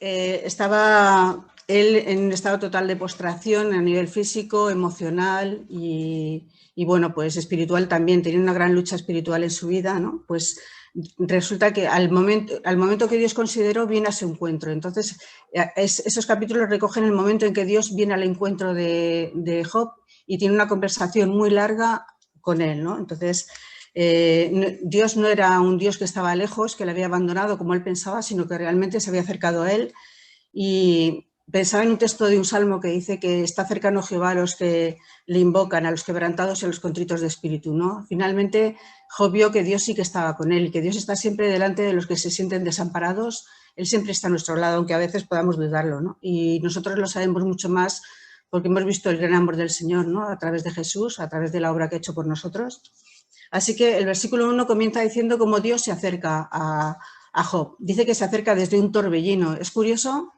estaba él en estado total de postración a nivel físico, emocional y bueno, pues espiritual también, tenía una gran lucha espiritual en su vida, ¿no? Pues resulta que al momento que Dios consideró, viene a su encuentro. Entonces, esos capítulos recogen el momento en que Dios viene al encuentro de Job y tiene una conversación muy larga con él, ¿no? Entonces, Dios no era un Dios que estaba lejos, que le había abandonado como él pensaba, sino que realmente se había acercado a él. Y pensaba en un texto de un salmo que dice que está cercano Jehová a los que le invocan, a los quebrantados y a los contritos de espíritu, ¿no? Finalmente, Job vio que Dios sí que estaba con él y que Dios está siempre delante de los que se sienten desamparados. Él siempre está a nuestro lado, aunque a veces podamos dudarlo, ¿no? Y nosotros lo sabemos mucho más porque hemos visto el gran amor del Señor, ¿no? A través de Jesús, a través de la obra que ha hecho por nosotros. Así que el versículo 1 comienza diciendo cómo Dios se acerca a Job. Dice que se acerca desde un torbellino. Es curioso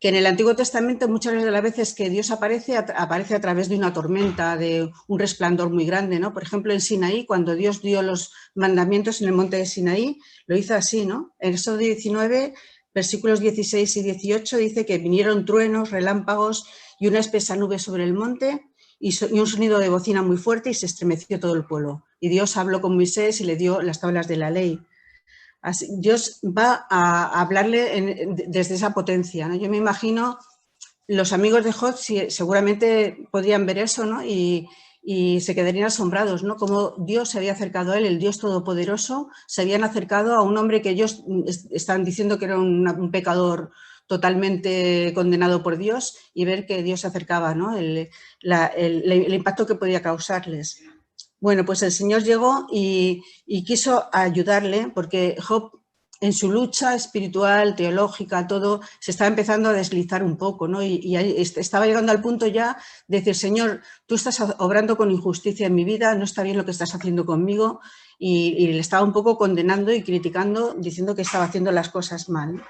que en el Antiguo Testamento muchas de las veces que Dios aparece a través de una tormenta, de un resplandor muy grande, ¿no? Por ejemplo, en Sinaí, cuando Dios dio los mandamientos en el monte de Sinaí, lo hizo así, ¿no? En Éxodo 19, versículos 16 y 18, dice que vinieron truenos, relámpagos y una espesa nube sobre el monte y un sonido de bocina muy fuerte y se estremeció todo el pueblo. Y Dios habló con Moisés y le dio las tablas de la ley. Así, Dios va a hablarle desde esa potencia, ¿no? Yo me imagino los amigos de Job seguramente podrían ver eso, ¿no? Y se quedarían asombrados, ¿no? Como Dios se había acercado a él, el Dios Todopoderoso, se habían acercado a un hombre que ellos estaban diciendo que era un pecador totalmente condenado por Dios y ver que Dios se acercaba, ¿no? El impacto que podía causarles. Bueno, pues el Señor llegó y quiso ayudarle porque Job, en su lucha espiritual, teológica, todo, se estaba empezando a deslizar un poco, ¿no? Y estaba llegando al punto ya de decir, Señor, tú estás obrando con injusticia en mi vida, no está bien lo que estás haciendo conmigo, y le estaba un poco condenando y criticando, diciendo que estaba haciendo las cosas mal.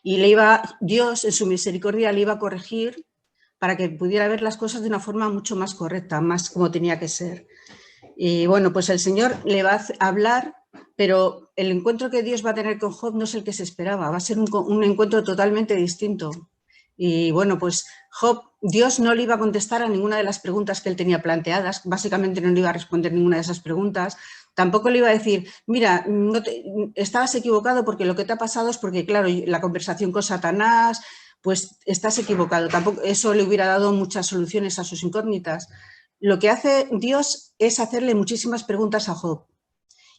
Y Dios, en su misericordia, le iba a corregir para que pudiera ver las cosas de una forma mucho más correcta, más como tenía que ser. Y bueno, pues el Señor le va a hablar, pero el encuentro que Dios va a tener con Job no es el que se esperaba, va a ser un encuentro totalmente distinto. Y bueno, pues Job, Dios no le iba a contestar a ninguna de las preguntas que él tenía planteadas, básicamente no le iba a responder ninguna de esas preguntas, tampoco le iba a decir, mira, estabas equivocado porque lo que te ha pasado es porque, claro, la conversación con Satanás, pues estás equivocado, tampoco eso le hubiera dado muchas soluciones a sus incógnitas. Lo que hace Dios es hacerle muchísimas preguntas a Job.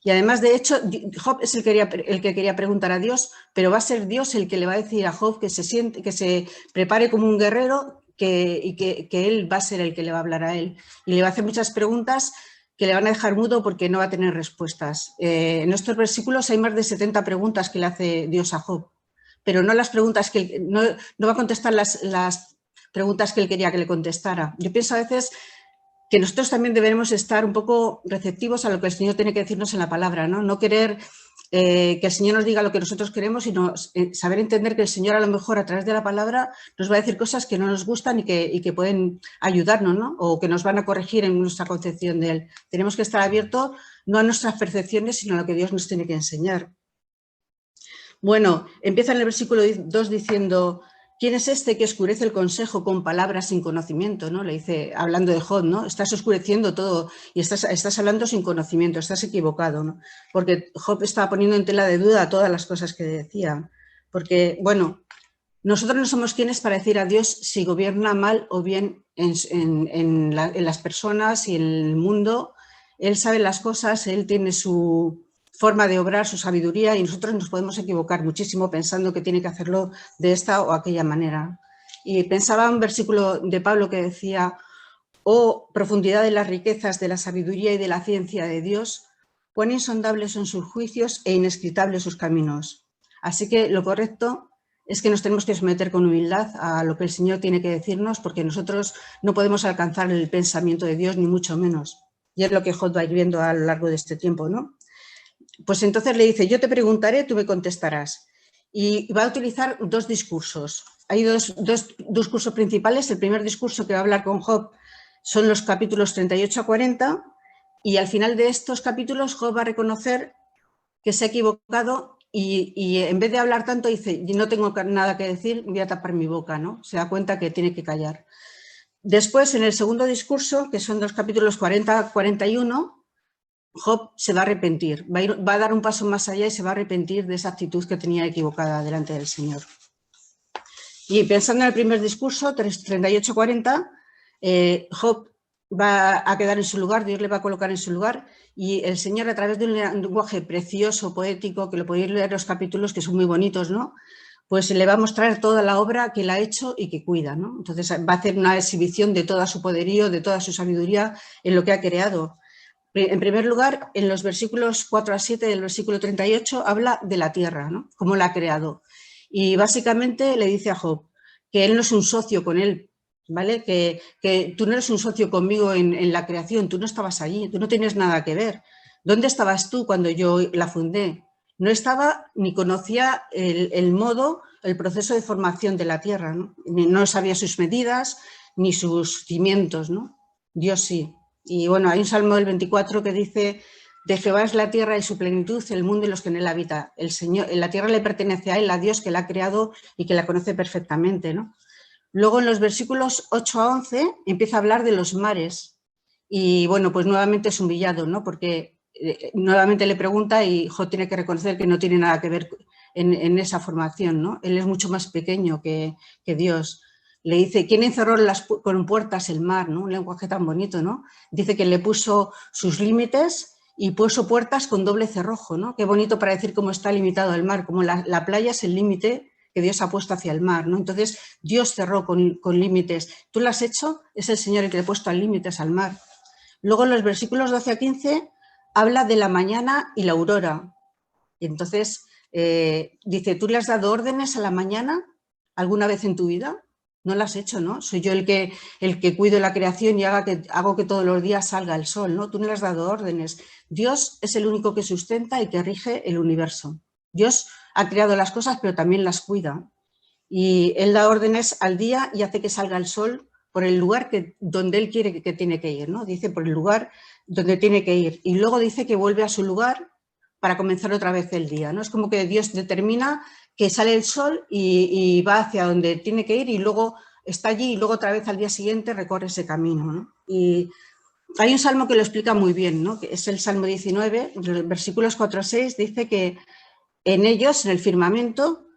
Y además, de hecho, Job es el que quería preguntar a Dios, pero va a ser Dios el que le va a decir a Job que se prepare como un guerrero y que él va a ser el que le va a hablar a él. Y le va a hacer muchas preguntas que le van a dejar mudo porque no va a tener respuestas. En estos versículos hay más de 70 preguntas que le hace Dios a Job, pero no las preguntas que no va a contestar las preguntas que él quería que le contestara. Yo pienso a veces que nosotros también deberemos estar un poco receptivos a lo que el Señor tiene que decirnos en la palabra, ¿no? No querer que el Señor nos diga lo que nosotros queremos, sino saber entender que el Señor a lo mejor a través de la palabra nos va a decir cosas que no nos gustan y que pueden ayudarnos, ¿no? O que nos van a corregir en nuestra concepción de Él. Tenemos que estar abiertos no a nuestras percepciones, sino a lo que Dios nos tiene que enseñar. Bueno, empieza en el versículo 2 diciendo, ¿quién es este que oscurece el consejo con palabras sin conocimiento? ¿No? Le dice, hablando de Job, ¿no? Estás oscureciendo todo y estás hablando sin conocimiento, estás equivocado, ¿no? Porque Job estaba poniendo en tela de duda todas las cosas que decía. Porque, bueno, nosotros no somos quienes para decir a Dios si gobierna mal o bien en las personas y en el mundo. Él sabe las cosas, Él tiene su forma de obrar, su sabiduría, y nosotros nos podemos equivocar muchísimo pensando que tiene que hacerlo de esta o aquella manera. Y pensaba un versículo de Pablo que decía, oh profundidad de las riquezas, de la sabiduría y de la ciencia de Dios, cuán insondables son sus juicios e inescrutables sus caminos. Así que lo correcto es que nos tenemos que someter con humildad a lo que el Señor tiene que decirnos, porque nosotros no podemos alcanzar el pensamiento de Dios, ni mucho menos. Y es lo que Job va a ir viendo a lo largo de este tiempo, ¿no? Pues entonces le dice, yo te preguntaré, tú me contestarás. Y va a utilizar dos discursos. Hay dos discursos principales. El primer discurso que va a hablar con Job son los capítulos 38 a 40, y al final de estos capítulos Job va a reconocer que se ha equivocado y en vez de hablar tanto dice, no tengo nada que decir, voy a tapar mi boca, ¿no? Se da cuenta que tiene que callar. Después, en el segundo discurso, que son los capítulos 40-41, Job se va a arrepentir, va a dar un paso más allá y se va a arrepentir de esa actitud que tenía equivocada delante del Señor. Y pensando en el primer discurso, 38-40, Job va a quedar en su lugar, Dios le va a colocar en su lugar, y el Señor, a través de un lenguaje precioso, poético, que lo podéis leer en los capítulos, que son muy bonitos, ¿no? Pues le va a mostrar toda la obra que él ha hecho y que cuida, ¿no? Entonces va a hacer una exhibición de todo su poderío, de toda su sabiduría en lo que ha creado. En primer lugar, en los versículos 4-7 del versículo 38 habla de la tierra, ¿no? Cómo la ha creado. Y básicamente le dice a Job que él no es un socio con él, ¿vale? Que tú no eres un socio conmigo en la creación, tú no estabas allí, tú no tienes nada que ver. ¿Dónde estabas tú cuando yo la fundé? No estaba ni conocía el modo, el proceso de formación de la tierra, ¿no? No sabía sus medidas ni sus cimientos, ¿no? Dios sí. Y bueno, hay un salmo del 24 que dice: de Jehová es la tierra y su plenitud, el mundo y los que en él habitan. El Señor, la tierra le pertenece a él, a Dios que la ha creado y que la conoce perfectamente, ¿no? Luego en los versículos 8-11 empieza a hablar de los mares y bueno, pues nuevamente es humillado, ¿no? Porque nuevamente le pregunta y Job tiene que reconocer que no tiene nada que ver en esa formación, ¿no? Él es mucho más pequeño que Dios. Le dice, ¿quién encerró con puertas el mar? ¿No? Un lenguaje tan bonito, ¿no? Dice que le puso sus límites y puso puertas con doble cerrojo, ¿no? Qué bonito para decir cómo está limitado el mar, como la playa es el límite que Dios ha puesto hacia el mar, ¿no? Entonces, Dios cerró con límites. ¿Tú lo has hecho? Es el Señor el que le ha puesto límites al mar. Luego, en los versículos 12-15, habla de la mañana y la aurora. Y entonces, dice, ¿tú le has dado órdenes a la mañana alguna vez en tu vida? No lo has hecho, ¿no? Soy yo el que cuido la creación y hago que todos los días salga el sol, ¿no? Tú no le has dado órdenes. Dios es el único que sustenta y que rige el universo. Dios ha creado las cosas, pero también las cuida. Y Él da órdenes al día y hace que salga el sol por el lugar donde Él quiere que tiene que ir, ¿no? Dice por el lugar donde tiene que ir. Y luego dice que vuelve a su lugar para comenzar otra vez el día, ¿no? Es como que Dios determina que sale el sol y va hacia donde tiene que ir y luego está allí y luego otra vez al día siguiente recorre ese camino, ¿no? Y hay un salmo que lo explica muy bien, ¿no? Que es el Salmo 19, versículos 4-6, dice que en ellos, en el firmamento,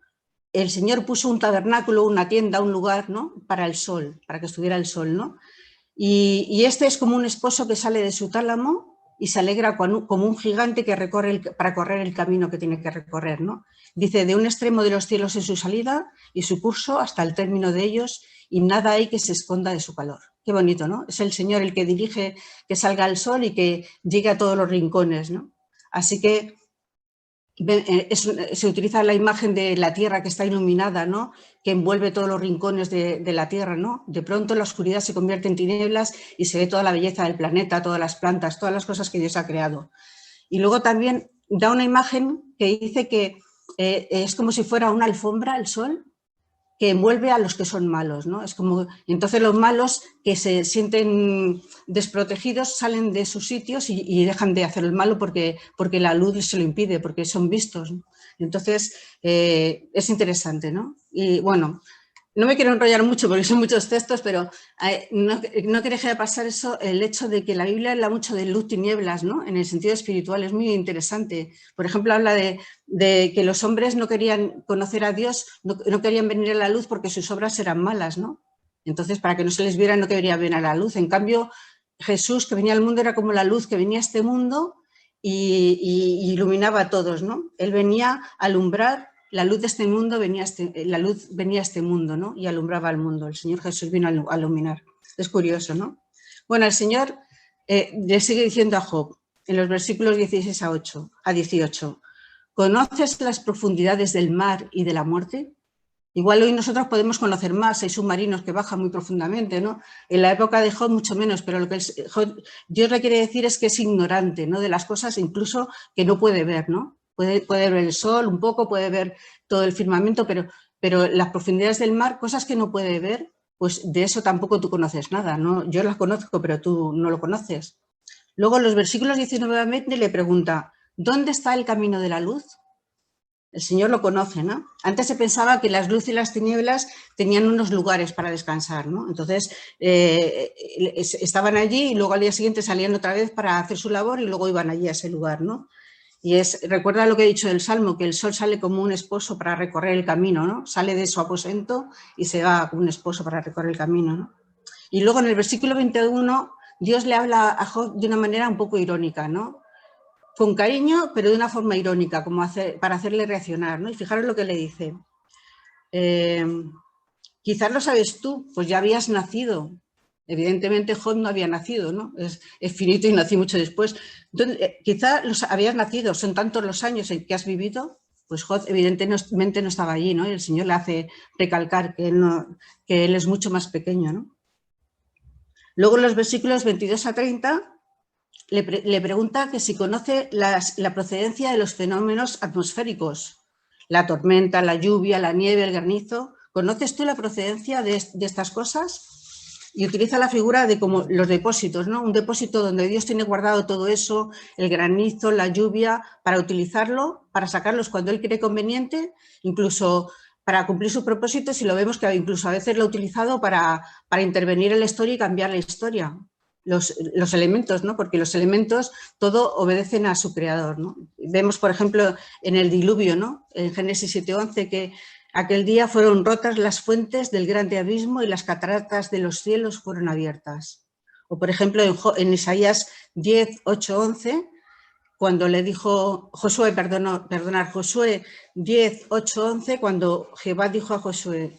el Señor puso un tabernáculo, una tienda, un lugar, ¿no? Para el sol, para que estuviera el sol, ¿no? Y este es como un esposo que sale de su tálamo y se alegra como un gigante que recorre para correr el camino que tiene que recorrer, ¿no? Dice, de un extremo de los cielos es su salida y su curso hasta el término de ellos, y nada hay que se esconda de su calor. Qué bonito, ¿no? Es el Señor el que dirige que salga el sol y que llegue a todos los rincones, ¿no? Así que se utiliza la imagen de la tierra que está iluminada, ¿no? Que envuelve todos los rincones de la tierra, ¿no? De pronto la oscuridad se convierte en tinieblas y se ve toda la belleza del planeta, todas las plantas, todas las cosas que Dios ha creado. Y luego también da una imagen que dice que es como si fuera una alfombra el sol que envuelve a los que son malos, ¿no? Es como, entonces los malos que se sienten desprotegidos salen de sus sitios y dejan de hacer el malo porque la luz se lo impide, porque son vistos, ¿no? Entonces, es interesante, ¿no? Y bueno, no me quiero enrollar mucho porque son muchos textos, pero no quería dejar de pasar eso, el hecho de que la Biblia habla mucho de luz, tinieblas, ¿no? En el sentido espiritual, es muy interesante. Por ejemplo, habla de que los hombres no querían conocer a Dios, no querían venir a la luz porque sus obras eran malas, ¿no? Entonces, para que no se les viera, no quería venir a la luz. En cambio, Jesús, que venía al mundo, era como la luz que venía a este mundo y iluminaba a todos, ¿no? Él venía a alumbrar. La luz de este mundo la luz venía a este mundo, ¿no? Y alumbraba al mundo. El Señor Jesús vino a iluminar. Es curioso, ¿no? Bueno, el Señor le sigue diciendo a Job, en los versículos 16-18, ¿conoces las profundidades del mar y de la muerte? Igual hoy nosotros podemos conocer más, hay submarinos que bajan muy profundamente, ¿no? En la época de Job mucho menos, pero lo que Dios le quiere decir es que es ignorante, ¿no? De las cosas incluso que no puede ver, ¿no? Puede ver el sol un poco, puede ver todo el firmamento, pero las profundidades del mar, cosas que no puede ver, pues de eso tampoco tú conoces nada, ¿no? Yo las conozco, pero tú no lo conoces. Luego, en los versículos 19 le pregunta, ¿dónde está el camino de la luz? El Señor lo conoce, ¿no? Antes se pensaba que las luces y las tinieblas tenían unos lugares para descansar, ¿no? Entonces, estaban allí y luego al día siguiente salían otra vez para hacer su labor y luego iban allí a ese lugar, ¿no? Y recuerda lo que he dicho del Salmo, que el sol sale como un esposo para recorrer el camino, ¿no? Sale de su aposento y se va como un esposo para recorrer el camino, ¿no? Y luego en el versículo 21, Dios le habla a Job de una manera un poco irónica, ¿no? Con cariño, pero de una forma irónica, como para hacerle reaccionar, ¿no? Y fijaros lo que le dice. Quizás lo sabes tú, pues ya habías nacido. Evidentemente Job no había nacido, ¿no? Es finito y nací mucho después. Entonces, quizás habías nacido, son tantos los años en que has vivido, pues Job evidentemente no estaba allí, ¿no? Y el Señor le hace recalcar que él es mucho más pequeño, ¿no? Luego en los versículos 22 a 30 le pregunta que si conoce la procedencia de los fenómenos atmosféricos, la tormenta, la lluvia, la nieve, el granizo. ¿Conoces tú la procedencia de estas cosas? Y utiliza la figura de como los depósitos, ¿no? Un depósito donde Dios tiene guardado todo eso, el granizo, la lluvia, para utilizarlo, para sacarlos cuando Él cree conveniente, incluso para cumplir sus propósitos, y lo vemos que incluso a veces lo ha utilizado para intervenir en la historia y cambiar la historia. Los elementos, ¿no? Porque los elementos todo obedecen a su creador, ¿no? Vemos, por ejemplo, en el diluvio, ¿no? En Génesis 7:11, que aquel día fueron rotas las fuentes del grande abismo y las cataratas de los cielos fueron abiertas. O, por ejemplo, en Isaías 10, 8, 11, cuando le dijo Josué, Josué 10, 8, 11, cuando Jehová dijo a Josué: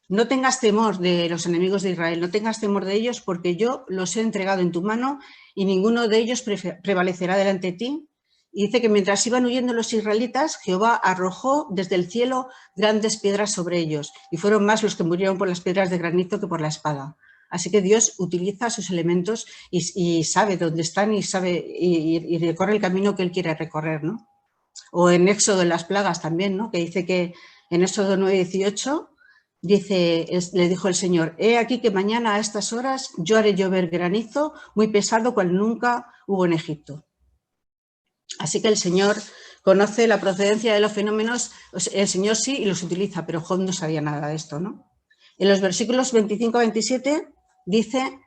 no tengas temor de los enemigos de Israel, no tengas temor de ellos, porque yo los he entregado en tu mano y ninguno de ellos prevalecerá delante de ti. Y dice que mientras iban huyendo los israelitas, Jehová arrojó desde el cielo grandes piedras sobre ellos, y fueron más los que murieron por las piedras de granizo que por la espada. Así que Dios utiliza sus elementos y sabe dónde están y recorre el camino que Él quiere recorrer, ¿no? O en Éxodo, en las plagas también, ¿no? Que dice que en Éxodo 9:18 le dijo el Señor: he aquí que mañana a estas horas yo haré llover granizo muy pesado cual nunca hubo en Egipto. Así que el Señor conoce la procedencia de los fenómenos, el Señor sí, y los utiliza, pero Job no sabía nada de esto, ¿no? En los versículos 25 a 27 dice: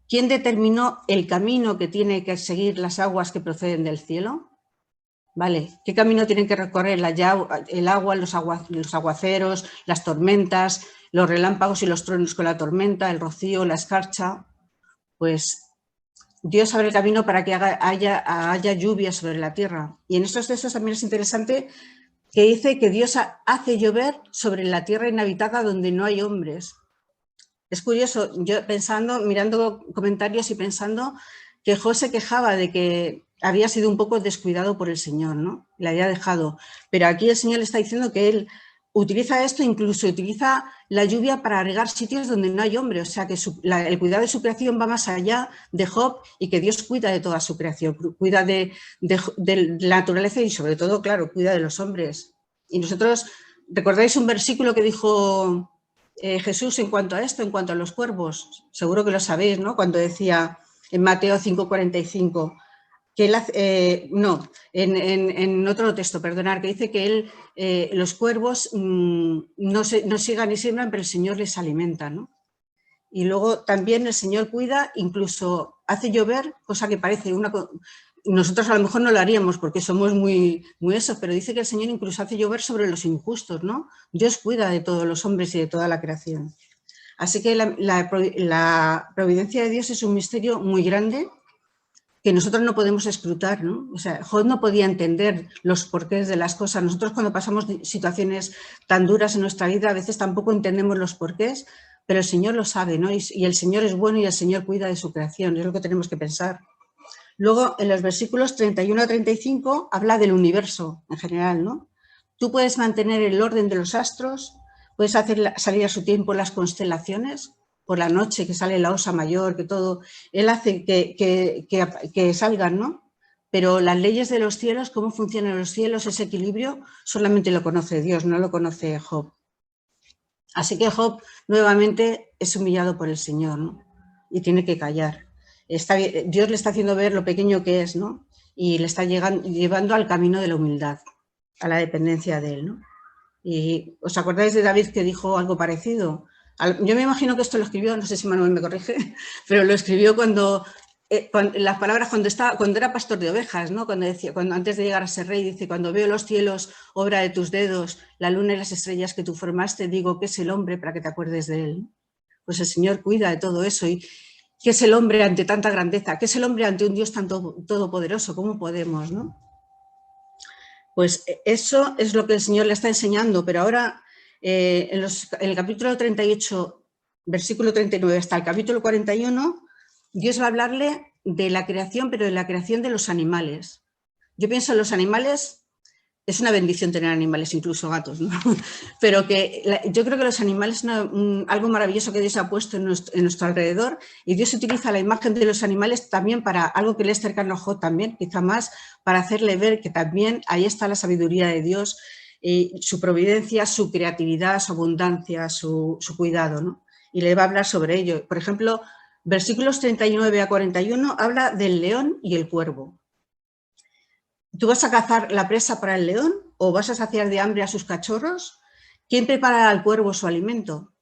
¿quién determinó el camino que tiene que seguir las aguas que proceden del cielo? ¿Vale? ¿Qué camino tienen que recorrer el agua, los aguaceros, las tormentas, los relámpagos y los truenos con la tormenta, el rocío, la escarcha? Pues Dios abre el camino para que haya lluvia sobre la tierra. Y en estos textos también es interesante que dice que Dios hace llover sobre la tierra inhabitada donde no hay hombres. Es curioso, yo mirando comentarios y pensando que Job se quejaba de que había sido un poco descuidado por el Señor, ¿no? Le había dejado. Pero aquí el Señor le está diciendo que Él utiliza esto, incluso utiliza la lluvia para regar sitios donde no hay hombre. O sea, que el cuidado de su creación va más allá de Job, y que Dios cuida de toda su creación, cuida de la naturaleza y sobre todo, claro, cuida de los hombres. Y nosotros, ¿recordáis un versículo que dijo Jesús en cuanto a esto, en cuanto a los cuervos? Seguro que lo sabéis, ¿no? Cuando decía en Mateo 5:45, que él, en otro texto, perdonar, que dice que los cuervos no sigan ni siembran, pero el Señor les alimenta, ¿no? Y luego también el Señor cuida, incluso hace llover, cosa que parece nosotros a lo mejor no lo haríamos porque somos muy eso, pero dice que el Señor incluso hace llover sobre los injustos, ¿no? Dios cuida de todos los hombres y de toda la creación. Así que la providencia de Dios es un misterio muy grande que nosotros no podemos escrutar, ¿no? O sea, Job no podía entender los porqués de las cosas. Nosotros, cuando pasamos situaciones tan duras en nuestra vida, a veces tampoco entendemos los porqués, pero el Señor lo sabe, ¿no? Y el Señor es bueno y el Señor cuida de su creación, es lo que tenemos que pensar. Luego, en los versículos 31 a 35, habla del universo en general, ¿no? Tú puedes mantener el orden de los astros, puedes hacer salir a su tiempo las constelaciones, por la noche que sale la osa mayor, que todo, Él hace que salgan, ¿no? Pero las leyes de los cielos, cómo funcionan los cielos, ese equilibrio, solamente lo conoce Dios, no lo conoce Job. Así que Job nuevamente es humillado por el Señor, ¿no? Y tiene que callar. Dios le está haciendo ver lo pequeño que es, ¿no? Y le está llevando al camino de la humildad. a la dependencia de él, ¿no? Y ¿os acordáis de David que dijo algo parecido? Yo me imagino que esto lo escribió, no sé si Manuel me corrige, pero lo escribió cuando las palabras cuando era pastor de ovejas, ¿no? Cuando antes de llegar a ser rey, dice: cuando veo los cielos, obra de tus dedos, la luna y las estrellas que tú formaste, digo, ¿qué es el hombre para que te acuerdes de él? Pues el Señor cuida de todo eso. ¿Y qué es el hombre ante tanta grandeza? ¿Qué es el hombre ante un Dios tan todopoderoso? ¿Cómo podemos, no? Pues eso es lo que el Señor le está enseñando, pero ahora en el capítulo 38, versículo 39 hasta el capítulo 41, Dios va a hablarle de la creación, pero de la creación de los animales. Yo pienso en los animales, es una bendición tener animales, incluso gatos, ¿no? Pero yo creo que los animales son algo maravilloso que Dios ha puesto en nuestro alrededor, y Dios utiliza la imagen de los animales también para algo que le es cercano a Job también, quizá más, para hacerle ver que también ahí está la sabiduría de Dios, su providencia, su creatividad, su abundancia, su cuidado, ¿no? Y le va a hablar sobre ello. Por ejemplo, versículos 39 a 41 habla del león y el cuervo. ¿Tú vas a cazar la presa para el león o vas a saciar de hambre a sus cachorros? ¿Quién prepara al cuervo su alimento?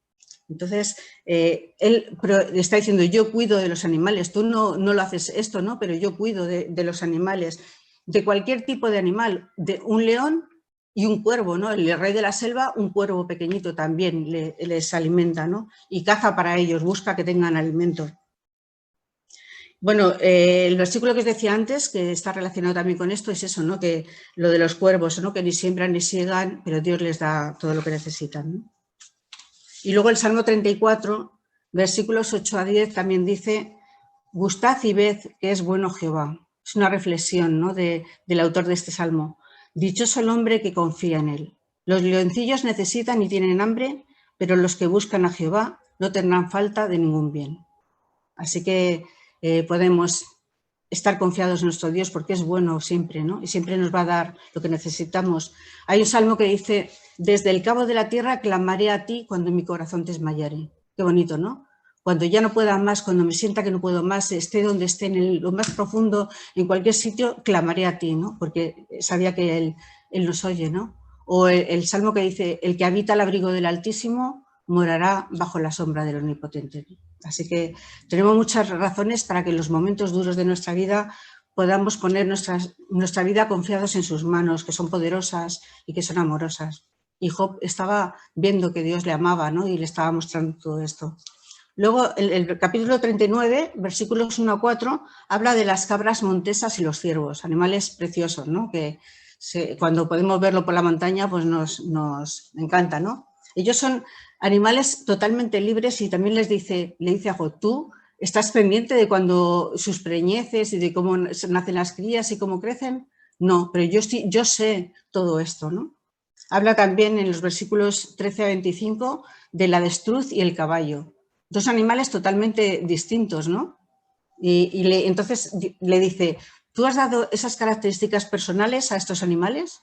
Entonces, él está diciendo: yo cuido de los animales, tú no lo haces esto, ¿no? Pero yo cuido de los animales, de cualquier tipo de animal, de un león y un cuervo, ¿no? El rey de la selva, un cuervo pequeñito también les alimenta, ¿no? Y caza para ellos, busca que tengan alimento. Bueno, el versículo que os decía antes, que está relacionado también con esto, es eso, ¿no? Que lo de los cuervos, ¿no? Que ni siembran ni siegan, pero Dios les da todo lo que necesitan, ¿no? Y luego el Salmo 34, versículos 8 a 10, también dice: gustad y ved que es bueno Jehová. Es una reflexión, ¿no? del autor de este salmo. Dichoso el hombre que confía en él. Los leoncillos necesitan y tienen hambre, pero los que buscan a Jehová no tendrán falta de ningún bien. Así que podemos estar confiados en nuestro Dios porque es bueno siempre, ¿no? Y siempre nos va a dar lo que necesitamos. Hay un salmo que dice: desde el cabo de la tierra clamaré a ti cuando mi corazón te desmayare. Qué bonito, ¿no? Cuando ya no pueda más, cuando me sienta que no puedo más, esté donde esté, en lo más profundo, en cualquier sitio, clamaré a ti, ¿no? Porque sabía que Él nos oye, ¿no? O el salmo que dice: el que habita al abrigo del Altísimo morará bajo la sombra del Omnipotente. Así que tenemos muchas razones para que en los momentos duros de nuestra vida podamos poner nuestra vida confiados en sus manos, que son poderosas y que son amorosas. Y Job estaba viendo que Dios le amaba, ¿no? Y le estaba mostrando todo esto. Luego, el capítulo 39, versículos 1 a 4, habla de las cabras montesas y los ciervos, animales preciosos, ¿no? Que cuando podemos verlo por la montaña, pues nos encanta, ¿no? Ellos son animales totalmente libres, y también le dice a Job: tú estás pendiente de cuando sus preñeces y de cómo nacen las crías y cómo crecen. No, pero yo sé todo esto, ¿no? Habla también en los versículos 13 a 25 del avestruz y el caballo. Dos animales totalmente distintos, ¿no? Entonces le dice: ¿tú has dado esas características personales a estos animales?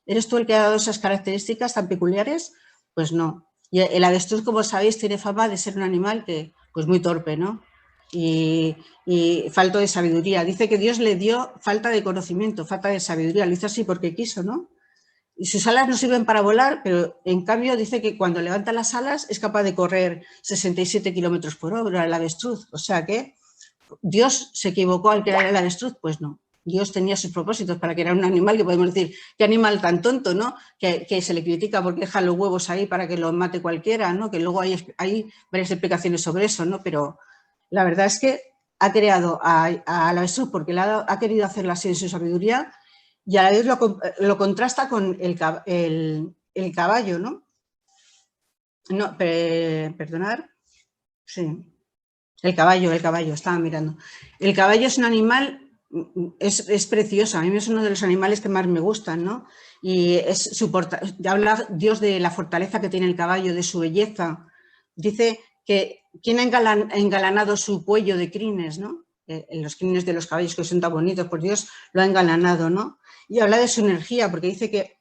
¿Eres tú el que ha dado esas características tan peculiares? Pues no. Y el avestruz, como sabéis, tiene fama de ser un animal que, pues muy torpe, ¿no? Y falto de sabiduría. Dice que Dios le dio falta de conocimiento, falta de sabiduría. Lo hizo así porque quiso, ¿no? Y sus alas no sirven para volar, pero en cambio dice que cuando levanta las alas es capaz de correr 67 kilómetros por hora el avestruz. O sea que ¿Dios se equivocó al crear el avestruz? Pues no. Dios tenía sus propósitos para crear un animal que podemos decir: qué animal tan tonto, ¿no? Que se le critica porque deja los huevos ahí para que los mate cualquiera, ¿no? Que luego hay varias explicaciones sobre eso, ¿no? Pero la verdad es que ha creado al avestruz porque ha querido hacerlo así en su sabiduría, y a la vez lo contrasta con el caballo, ¿no? No, perdonar. Sí. El caballo, estaba mirando. El caballo es un animal, es precioso, a mí es uno de los animales que más me gustan, ¿no? Y habla Dios de la fortaleza que tiene el caballo, de su belleza. Dice que ¿quién ha engalanado su cuello de crines, ¿no? En los crines de los caballos, que son tan bonitos, pues Dios lo ha engalanado, ¿no? Y habla de su energía, porque dice que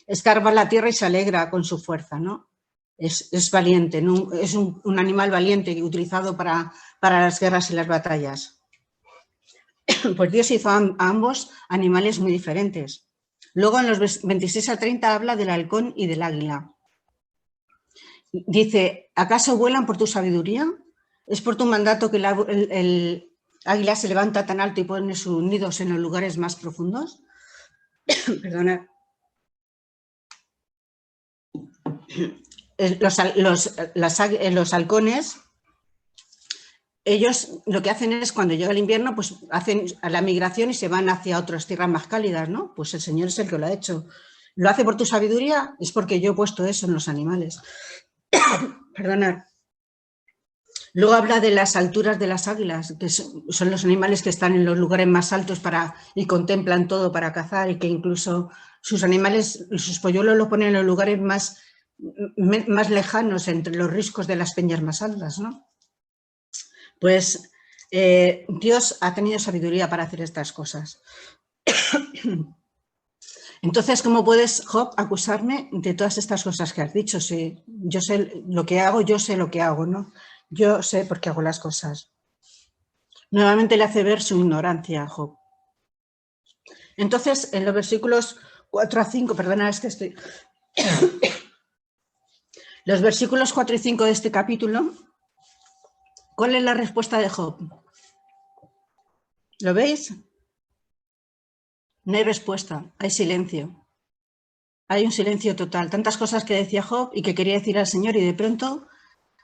escarba la tierra y se alegra con su fuerza, ¿no? Es valiente, ¿no? Es un animal valiente utilizado para las guerras y las batallas. Pues Dios hizo a ambos animales muy diferentes. Luego en los 26 al 30 habla del halcón y del águila. Dice, ¿acaso vuelan por tu sabiduría? ¿Es por tu mandato que el águila se levanta tan alto y pone sus nidos en los lugares más profundos? Perdona. Los halcones, ellos lo que hacen es cuando llega el invierno, pues hacen la migración y se van hacia otras tierras más cálidas, ¿no? Pues el Señor es el que lo ha hecho. ¿Lo hace por tu sabiduría? Es porque yo he puesto eso en los animales. Perdonad. Luego habla de las alturas de las águilas, que son los animales que están en los lugares más altos y contemplan todo para cazar, y que incluso sus animales, sus polluelos lo ponen en los lugares más lejanos, entre los riscos de las peñas más altas, ¿no? Pues Dios ha tenido sabiduría para hacer estas cosas. Entonces, ¿cómo puedes, Job, acusarme de todas estas cosas que has dicho? Sí, yo sé lo que hago, yo sé lo que hago, ¿no? Yo sé por qué hago las cosas. Nuevamente le hace ver su ignorancia a Job. Entonces, en los versículos 4 a 5, perdona, es que estoy... Los versículos 4 y 5 de este capítulo, ¿cuál es la respuesta de Job? ¿Lo veis? No hay respuesta, hay silencio. Hay un silencio total. Tantas cosas que decía Job y que quería decir al Señor y de pronto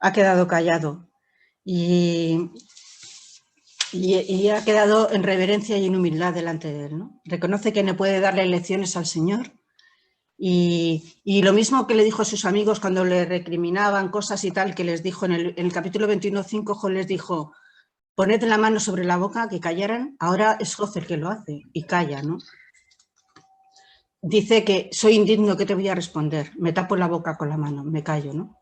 ha quedado callado. Y ha quedado en reverencia y en humildad delante de él, ¿no? Reconoce que no puede darle lecciones al Señor. Y lo mismo que le dijo a sus amigos cuando le recriminaban cosas y tal, que les dijo en el capítulo 21:5, Job les dijo, poned la mano sobre la boca, que callaran. Ahora es Job el que lo hace y calla, ¿no? Dice que soy indigno, ¿qué te voy a responder? Me tapo la boca con la mano, me callo, ¿no?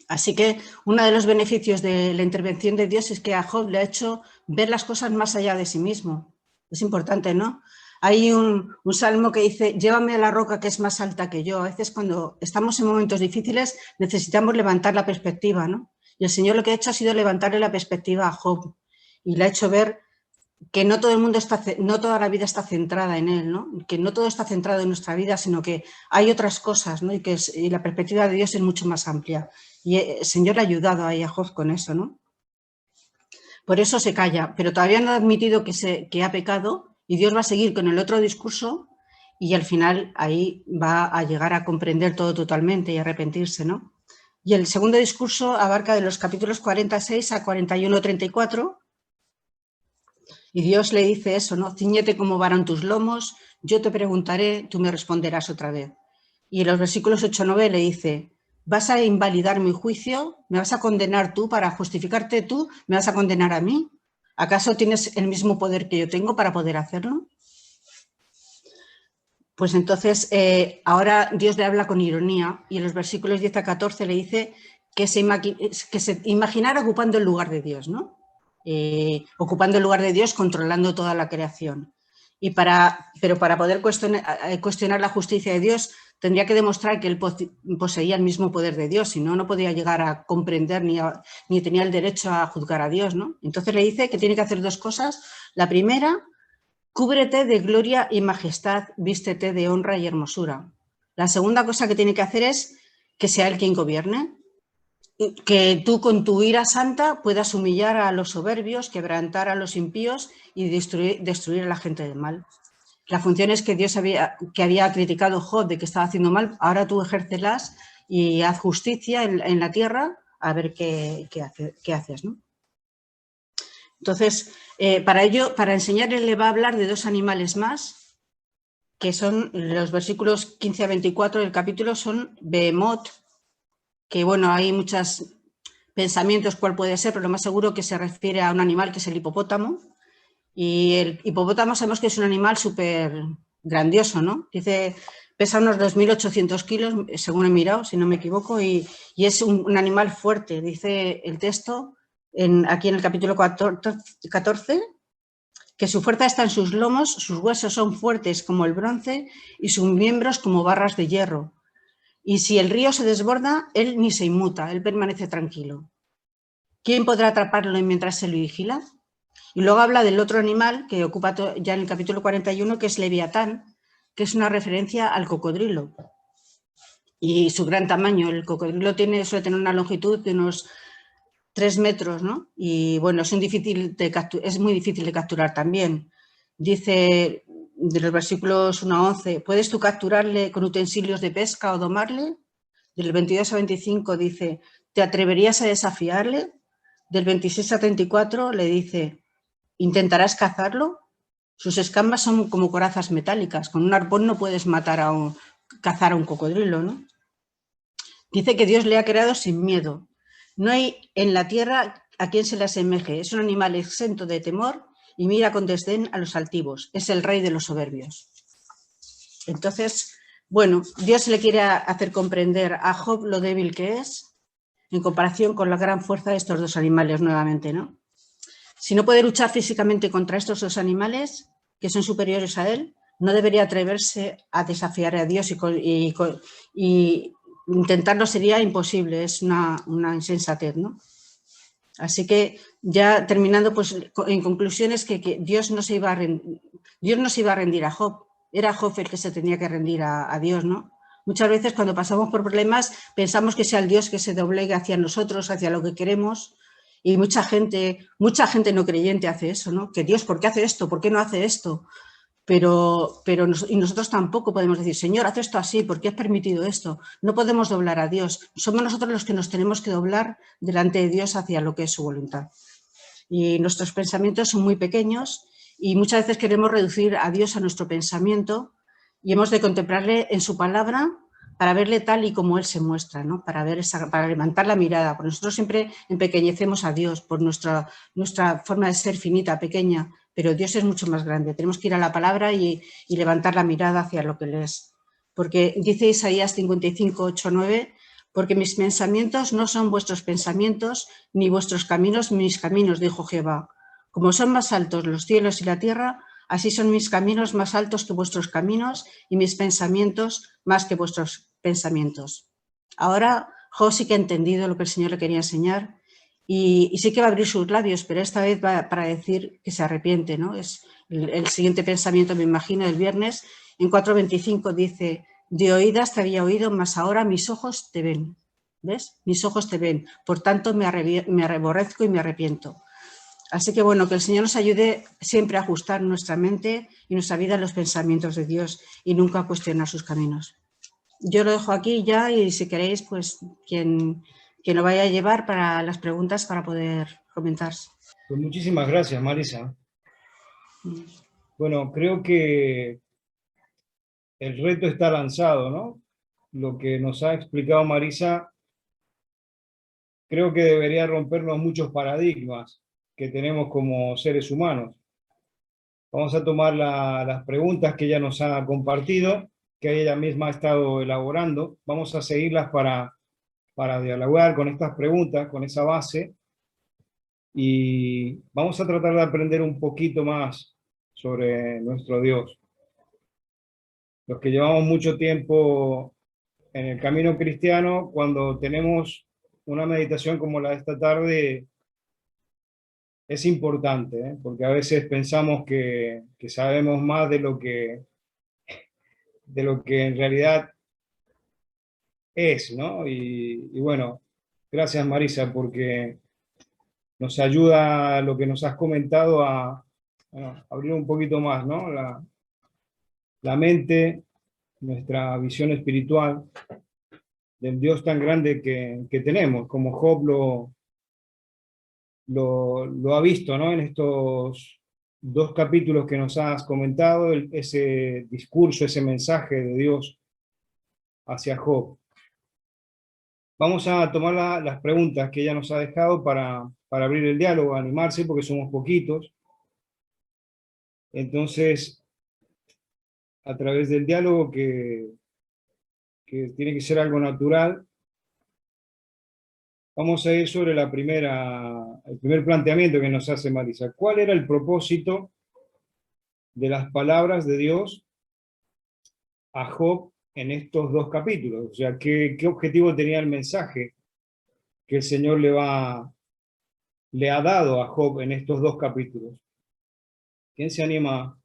Así que uno de los beneficios de la intervención de Dios es que a Job le ha hecho ver las cosas más allá de sí mismo. Es importante, ¿no? Hay un salmo que dice, llévame a la roca que es más alta que yo. A veces cuando estamos en momentos difíciles necesitamos levantar la perspectiva, ¿no? Y el Señor lo que ha hecho ha sido levantarle la perspectiva a Job y le ha hecho ver que no todo el mundo no toda la vida está centrada en él, ¿no? Que no todo está centrado en nuestra vida, sino que hay otras cosas, ¿no? Y la perspectiva de Dios es mucho más amplia. Y el Señor ha ayudado ahí a Job con eso, ¿no? Por eso se calla, pero todavía no ha admitido que ha pecado y Dios va a seguir con el otro discurso y al final ahí va a llegar a comprender todo totalmente y arrepentirse, ¿no? Y el segundo discurso abarca de los capítulos 46 a 41-34. Y Dios le dice eso, ¿no? Cíñete como varón tus lomos, yo te preguntaré, tú me responderás otra vez. Y en los versículos 8-9 le dice, ¿vas a invalidar mi juicio? ¿Me vas a condenar tú para justificarte tú? ¿Me vas a condenar a mí? ¿Acaso tienes el mismo poder que yo tengo para poder hacerlo? Pues entonces ahora Dios le habla con ironía y en los versículos 10-14 le dice que se imaginara ocupando el lugar de Dios, ¿no? Ocupando el lugar de Dios, controlando toda la creación. Pero para poder cuestionar la justicia de Dios, tendría que demostrar que él poseía el mismo poder de Dios, si no, no podía llegar a comprender ni tenía el derecho a juzgar a Dios, ¿no? Entonces le dice que tiene que hacer dos cosas. La primera, cúbrete de gloria y majestad, vístete de honra y hermosura. La segunda cosa que tiene que hacer es que sea él quien gobierne. Que tú con tu ira santa puedas humillar a los soberbios, quebrantar a los impíos y destruir a la gente del mal. La función es que Dios había criticado Job de que estaba haciendo mal, ahora tú ejércelas y haz justicia en la tierra a ver qué haces, ¿no? Entonces, para enseñarle le va a hablar de dos animales más, que son los versículos 15-24 del capítulo, son Behemoth, que bueno, hay muchos pensamientos cuál puede ser, pero lo más seguro que se refiere a un animal que es el hipopótamo. Y el hipopótamo sabemos que es un animal súper grandioso, ¿no? Dice, pesa unos 2.800 kilos, según he mirado, si no me equivoco, y es un animal fuerte. Dice el texto, aquí en el capítulo 14, que su fuerza está en sus lomos, sus huesos son fuertes como el bronce y sus miembros como barras de hierro. Y si el río se desborda, él ni se inmuta, él permanece tranquilo. ¿Quién podrá atraparlo mientras se lo vigila? Y luego habla del otro animal que ocupa ya en el capítulo 41, que es Leviatán, que es una referencia al cocodrilo y su gran tamaño. El cocodrilo suele tener una longitud de unos 3 metros, ¿no? Y bueno, es muy difícil de capturar también. Dice de los versículos 1 a 11, ¿puedes tú capturarle con utensilios de pesca o domarle? Del 22 a 25 dice, ¿te atreverías a desafiarle? Del 26 a 34 le dice, ¿intentarás cazarlo? Sus escamas son como corazas metálicas. Con un arpón no puedes cazar a un cocodrilo, ¿no? Dice que Dios le ha creado sin miedo. No hay en la tierra a quien se le asemeje. Es un animal exento de temor y mira con desdén a los altivos. Es el rey de los soberbios. Entonces, bueno, Dios le quiere hacer comprender a Job lo débil que es en comparación con la gran fuerza de estos dos animales nuevamente, ¿no? Si no puede luchar físicamente contra estos dos animales, que son superiores a él, no debería atreverse a desafiar a Dios y intentarlo sería imposible, es una insensatez, ¿no? Así que ya terminando, pues en conclusión es que Dios no se iba a rendir a Job, era Job el que se tenía que rendir a Dios, ¿no? Muchas veces cuando pasamos por problemas pensamos que sea el Dios que se doblegue hacia nosotros, hacia lo que queremos, y mucha gente no creyente hace eso, ¿no? Que Dios, ¿por qué hace esto? ¿Por qué no hace esto? Y nosotros tampoco podemos decir, Señor, haz esto así, ¿por qué has permitido esto? No podemos doblar a Dios. Somos nosotros los que nos tenemos que doblar delante de Dios hacia lo que es su voluntad. Y nuestros pensamientos son muy pequeños y muchas veces queremos reducir a Dios a nuestro pensamiento y hemos de contemplarle en su palabra para verle tal y como Él se muestra, ¿no? Para levantar la mirada, porque nosotros siempre empequeñecemos a Dios por nuestra forma de ser finita, pequeña, pero Dios es mucho más grande. Tenemos que ir a la palabra y levantar la mirada hacia lo que Él es. Porque dice Isaías 55, 8, 9, porque mis pensamientos no son vuestros pensamientos, ni vuestros caminos mis caminos, dijo Jehová. Como son más altos los cielos y la tierra, así son mis caminos más altos que vuestros caminos y mis pensamientos más que vuestros pensamientos. Ahora Job sí que ha entendido lo que el Señor le quería enseñar y sí que va a abrir sus labios, pero esta vez va para decir que se arrepiente, ¿no? Es el siguiente pensamiento, me imagino, del viernes. En 4:25 dice, de oídas te había oído, mas ahora mis ojos te ven. ¿Ves? Mis ojos te ven. Por tanto, me aborrezco y me arrepiento. Así que bueno, que el Señor nos ayude siempre a ajustar nuestra mente y nuestra vida a los pensamientos de Dios y nunca a cuestionar sus caminos. Yo lo dejo aquí ya y si queréis, pues quien lo vaya a llevar para las preguntas para poder comentar. Pues muchísimas gracias, Marisa. Bueno, creo que el reto está lanzado, ¿no? Lo que nos ha explicado Marisa, creo que debería rompernos muchos paradigmas que tenemos como seres humanos. Vamos a tomar las preguntas que ella nos ha compartido, que ella misma ha estado elaborando. Vamos a seguirlas para dialogar con estas preguntas, con esa base, y vamos a tratar de aprender un poquito más sobre nuestro Dios. Los que llevamos mucho tiempo en el camino cristiano, cuando tenemos una meditación como la de esta tarde, es importante, ¿eh? Porque a veces pensamos que sabemos más de lo que en realidad es, ¿no? Y bueno, gracias Marisa, porque nos ayuda lo que nos has comentado a abrir un poquito más, ¿no? La mente, nuestra visión espiritual del Dios tan grande que tenemos, como Job lo ha visto, ¿no? En estos 2 capítulos que nos has comentado, ese discurso, ese mensaje de Dios hacia Job. Vamos a tomar las preguntas que ella nos ha dejado para abrir el diálogo, animarse, porque somos poquitos. Entonces, a través del diálogo, que tiene que ser algo natural, vamos a ir sobre el primer planteamiento que nos hace Marisa. ¿Cuál era el propósito de las palabras de Dios a Job en estos 2 capítulos? O sea, ¿qué objetivo tenía el mensaje que el Señor le ha dado a Job en estos 2 capítulos? ¿Quién se anima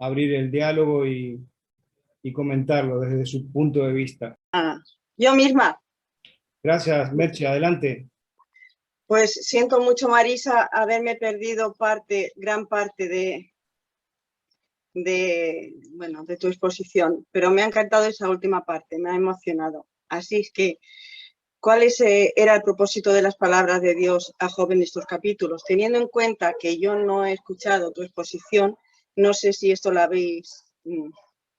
a abrir el diálogo y y comentarlo desde su punto de vista. Yo misma. Gracias, Merche, adelante. Pues siento mucho, Marisa, haberme perdido gran parte de tu exposición, pero me ha encantado esa última parte, me ha emocionado. Así es que, ¿cuál era el propósito de las palabras de Dios a Job en estos capítulos? Teniendo en cuenta que yo no he escuchado tu exposición, no sé si esto lo habéis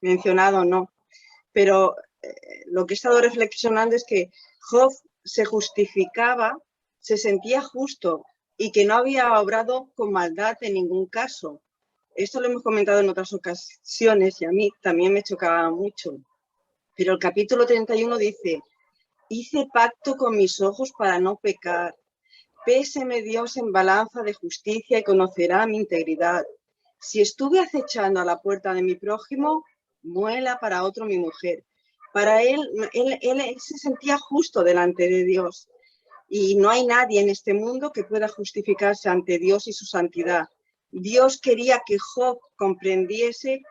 mencionado o no, pero lo que he estado reflexionando es que Job se justificaba, se sentía justo y que no había obrado con maldad en ningún caso. Esto lo hemos comentado en otras ocasiones y a mí también me chocaba mucho. Pero el capítulo 31 dice: hice pacto con mis ojos para no pecar. Péseme Dios en balanza de justicia y conocerá mi integridad. Si estuve acechando a la puerta de mi prójimo, muela para otro mi mujer. Para él se sentía justo delante de Dios. Y no hay nadie en este mundo que pueda justificarse ante Dios y su santidad. Dios quería que Job comprendiese,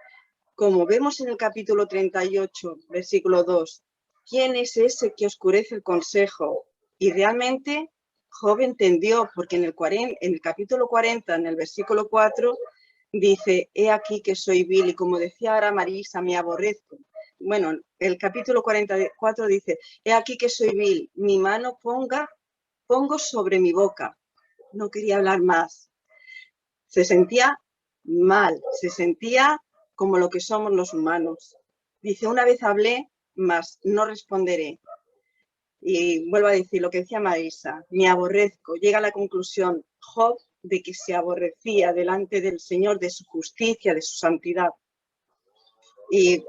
como vemos en el capítulo 38, versículo 2, ¿quién es ese que oscurece el consejo? Y realmente Job entendió, porque en el capítulo 40, en el versículo 4, dice: he aquí que soy vil, y como decía ahora Marisa, me aborrezco. Bueno, el capítulo 44 dice: he aquí que soy vil, mi mano pongo sobre mi boca. No quería hablar más. Se sentía mal, se sentía como lo que somos los humanos. Dice: una vez hablé, mas no responderé. Y vuelvo a decir lo que decía Marisa: me aborrezco. Llega a la conclusión Job de que se aborrecía delante del Señor, de su justicia, de su santidad. Y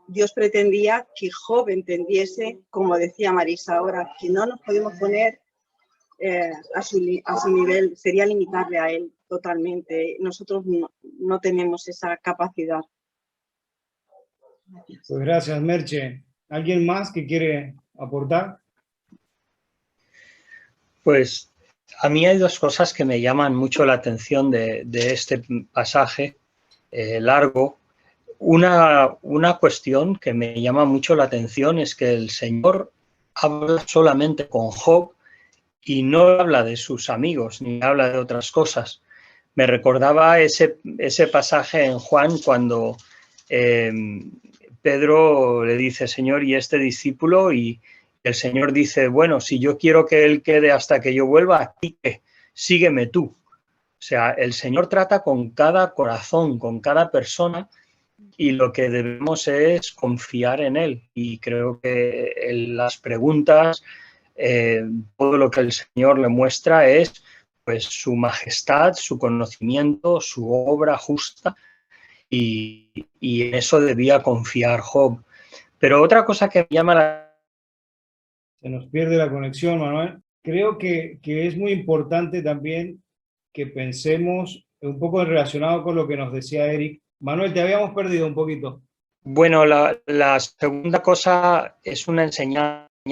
Dios pretendía que Job entendiese, como decía Marisa ahora, que no nos podemos poner a su nivel, sería limitarle a él totalmente. Nosotros no tenemos esa capacidad. Gracias. Pues gracias, Merche. ¿Alguien más que quiere aportar? Pues a mí hay dos cosas que me llaman mucho la atención de este pasaje largo. Una cuestión que me llama mucho la atención es que el Señor habla solamente con Job y no habla de sus amigos ni habla de otras cosas. Me recordaba ese pasaje en Juan cuando Pedro le dice: Señor, ¿y este discípulo? Y el Señor dice: bueno, si yo quiero que él quede hasta que yo vuelva, aquí sígueme tú. O sea, el Señor trata con cada corazón, con cada persona, y lo que debemos es confiar en él. Y creo que en las preguntas, todo lo que el Señor le muestra es pues su majestad, su conocimiento, su obra justa, y en eso debía confiar Job. Pero otra cosa que me llama la... Se nos pierde la conexión, Manuel. Creo que es muy importante también que pensemos un poco relacionado con lo que nos decía Eric. Manuel, te habíamos perdido un poquito. Bueno, la segunda cosa es una enseñanza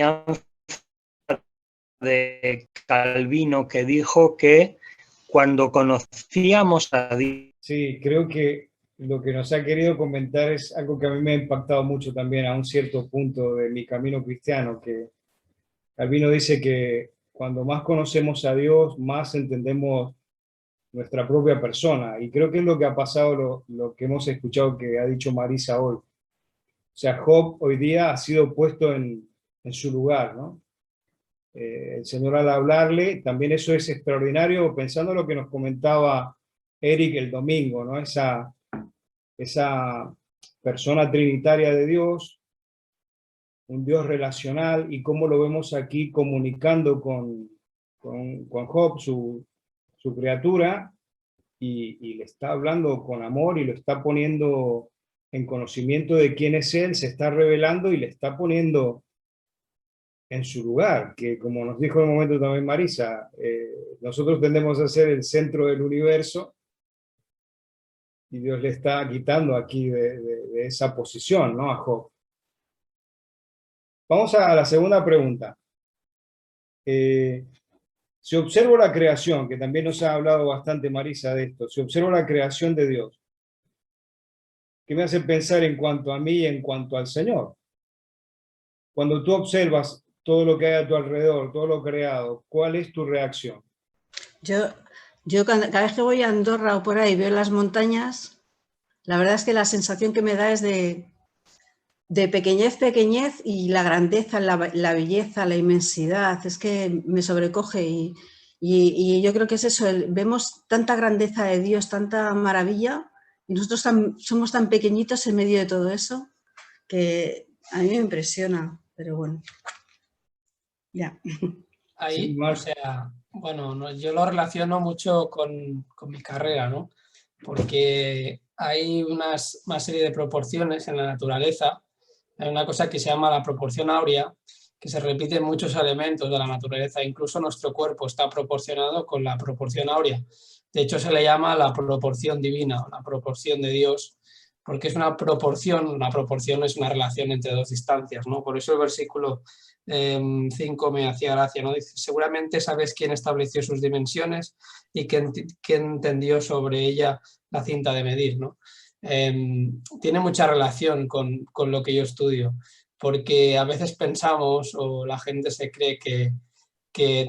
de Calvino que dijo que cuando conocíamos a Dios... Sí, creo que lo que nos ha querido comentar es algo que a mí me ha impactado mucho también a un cierto punto de mi camino cristiano, que Calvino dice que cuando más conocemos a Dios, más entendemos nuestra propia persona. Y creo que es lo que ha pasado, lo que hemos escuchado que ha dicho Marisa hoy. O sea, Job hoy día ha sido puesto en su lugar, ¿no? El Señor al hablarle, también eso es extraordinario, pensando en lo que nos comentaba Eric el domingo, ¿no? Esa persona trinitaria de Dios, un Dios relacional, y cómo lo vemos aquí comunicando con Job, su criatura, y le está hablando con amor y lo está poniendo en conocimiento de quién es él, se está revelando y le está poniendo en su lugar, que como nos dijo en un momento también Marisa, nosotros tendemos a ser el centro del universo y Dios le está quitando aquí de esa posición, ¿no? A Job. Vamos a la segunda pregunta. Si observo la creación, que también nos ha hablado bastante Marisa de esto, si observo la creación de Dios, que me hace pensar en cuanto a mí y en cuanto al Señor. Cuando tú observas todo lo que hay a tu alrededor, todo lo creado, ¿cuál es tu reacción? Yo cada vez que voy a Andorra o por ahí veo las montañas, la verdad es que la sensación que me da es de pequeñez y la grandeza, la belleza, la inmensidad, es que me sobrecoge y yo creo que es eso, vemos tanta grandeza de Dios, tanta maravilla y nosotros somos tan pequeñitos en medio de todo eso que a mí me impresiona, pero bueno, ya. Sí, Ahí, o Marc. sea, bueno, yo lo relaciono mucho con mi carrera, ¿no? Porque hay una serie de proporciones en la naturaleza. Hay una cosa que se llama la proporción áurea, que se repite en muchos elementos de la naturaleza. Incluso nuestro cuerpo está proporcionado con la proporción áurea. De hecho, se le llama la proporción divina, la proporción de Dios, porque es una proporción es una relación entre dos distancias, ¿no? Por eso el versículo 5 me hacía gracia, ¿no? Dice, seguramente sabes quién estableció sus dimensiones y quién entendió sobre ella la cinta de medir, ¿no? Tiene mucha relación con lo que yo estudio, porque a veces pensamos o la gente se cree que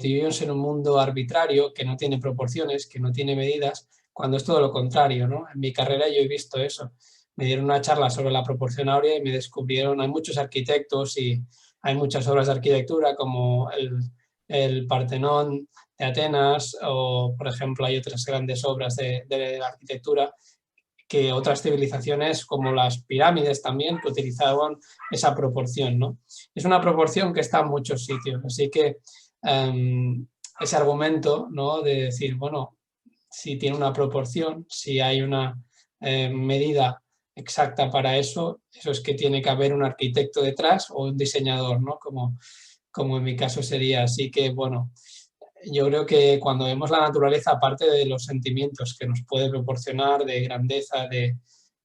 vivimos en un mundo arbitrario, que no tiene proporciones, que no tiene medidas, cuando es todo lo contrario, ¿no? En mi carrera yo he visto eso. Me dieron una charla sobre la proporción áurea y me descubrieron, hay muchos arquitectos y hay muchas obras de arquitectura como el Partenón de Atenas o, por ejemplo, hay otras grandes obras de arquitectura que otras civilizaciones como las pirámides también que utilizaban esa proporción, ¿no? Es una proporción que está en muchos sitios, así que ese argumento, ¿no? De decir, bueno, si tiene una proporción, si hay una medida exacta para eso, eso es que tiene que haber un arquitecto detrás o un diseñador, ¿no? Como en mi caso sería. Así que, bueno, yo creo que cuando vemos la naturaleza, aparte de los sentimientos que nos puede proporcionar, de grandeza, de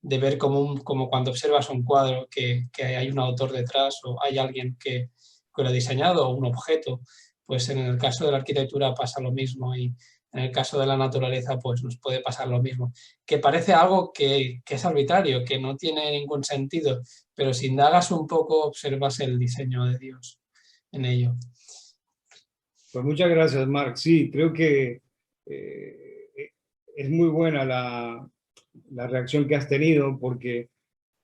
ver como cuando observas un cuadro que hay un autor detrás o hay alguien que lo ha diseñado o un objeto, pues en el caso de la arquitectura pasa lo mismo y en el caso de la naturaleza pues nos puede pasar lo mismo. Que parece algo que es arbitrario, que no tiene ningún sentido, pero si indagas un poco observas el diseño de Dios en ello. Pues muchas gracias, Marc. Sí, creo que es muy buena la reacción que has tenido, porque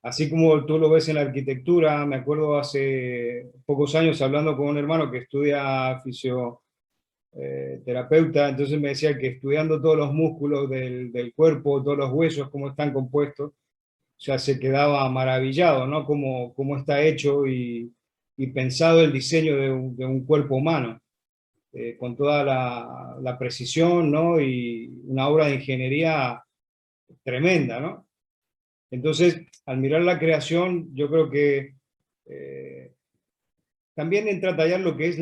así como tú lo ves en la arquitectura, me acuerdo hace pocos años hablando con un hermano que estudia fisioterapeuta, entonces me decía que estudiando todos los músculos del cuerpo, todos los huesos, cómo están compuestos, o sea, se quedaba maravillado, ¿no? Cómo está hecho y pensado el diseño de un cuerpo humano. Con toda la precisión, ¿no? Y una obra de ingeniería tremenda, ¿no? Entonces, al mirar la creación, yo creo que también entra a tallar lo que es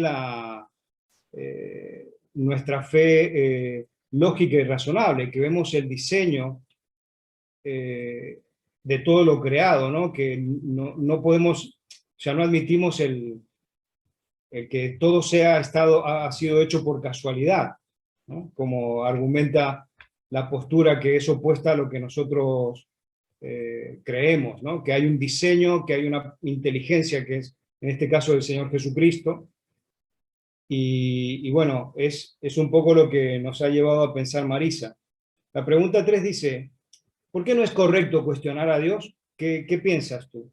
nuestra fe lógica y razonable, que vemos el diseño de todo lo creado, ¿no? Que no podemos, o sea, no admitimos el que todo ha sido hecho por casualidad, ¿no? Como argumenta la postura que es opuesta a lo que nosotros creemos, ¿no? Que hay un diseño, que hay una inteligencia que es, en este caso, el Señor Jesucristo. Y bueno, es un poco lo que nos ha llevado a pensar Marisa. La pregunta 3 dice, ¿por qué no es correcto cuestionar a Dios? ¿Qué piensas tú?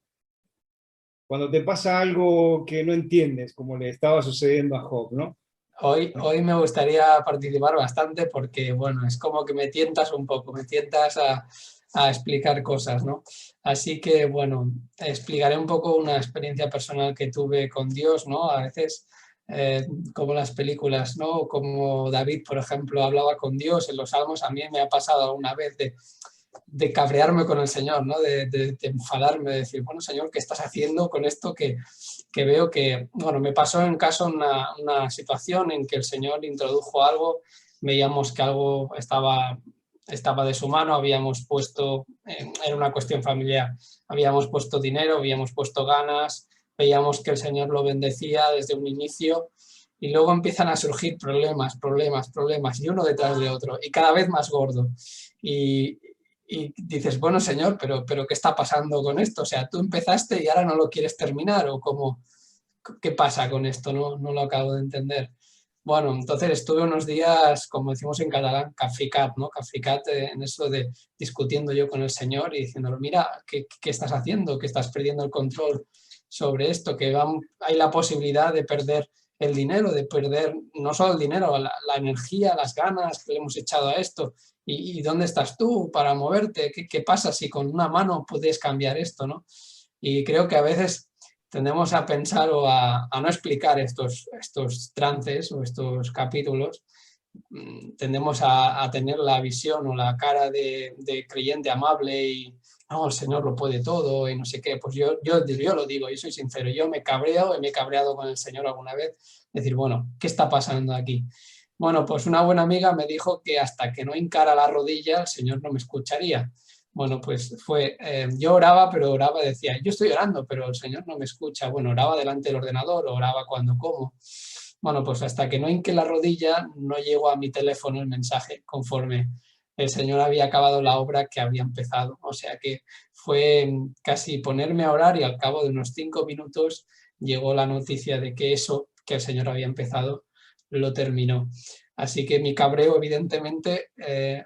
Cuando te pasa algo que no entiendes, como le estaba sucediendo a Job, ¿no? Hoy me gustaría participar bastante porque, bueno, es como que me tientas un poco, me tientas a explicar cosas, ¿no? Así que, bueno, explicaré un poco una experiencia personal que tuve con Dios, ¿no? A veces, como las películas, ¿no? Como David, por ejemplo, hablaba con Dios en los Salmos, a mí me ha pasado alguna vez de cabrearme con el Señor, ¿no? De enfadarme, de decir, bueno, Señor, ¿qué estás haciendo con esto que veo que, bueno, me pasó en caso una situación en que el Señor introdujo algo, veíamos que algo estaba de su mano, habíamos puesto, era una cuestión familiar, habíamos puesto dinero, habíamos puesto ganas, veíamos que el Señor lo bendecía desde un inicio y luego empiezan a surgir problemas, y uno detrás de otro, y cada vez más gordo. y dices, bueno, Señor, pero ¿qué está pasando con esto? O sea, tú empezaste y ahora no lo quieres terminar, o cómo, ¿qué pasa con esto? No lo acabo de entender. Bueno, entonces estuve unos días, como decimos en catalán, cafricat, ¿no? Cafricat, en eso de discutiendo yo con el Señor y diciéndole, mira, ¿qué estás haciendo? Que estás perdiendo el control sobre esto, que hay la posibilidad de perder el dinero, de perder no solo el dinero, la energía, las ganas que le hemos echado a esto. ¿Y dónde estás tú para moverte? ¿Qué pasa si con una mano puedes cambiar esto, ¿no? Y creo que a veces tendemos a pensar o a no explicar estos trances o estos capítulos. Tendemos a tener la visión o la cara de creyente amable y no, el Señor lo puede todo y no sé qué. Pues yo lo digo, yo soy sincero, yo me cabreo y me he cabreado con el Señor alguna vez. Decir, bueno, ¿qué está pasando aquí? Bueno, pues una buena amiga me dijo que hasta que no hincara la rodilla el Señor no me escucharía. Bueno, pues yo oraba, pero oraba, decía, yo estoy orando, pero el Señor no me escucha. Bueno, oraba delante del ordenador, oraba cuando como. Bueno, pues hasta que no hinque la rodilla, no llegó a mi teléfono el mensaje conforme el Señor había acabado la obra que había empezado. O sea que fue casi ponerme a orar y al cabo de unos 5 minutos llegó la noticia de que eso que el Señor había empezado lo terminó. Así que mi cabreo evidentemente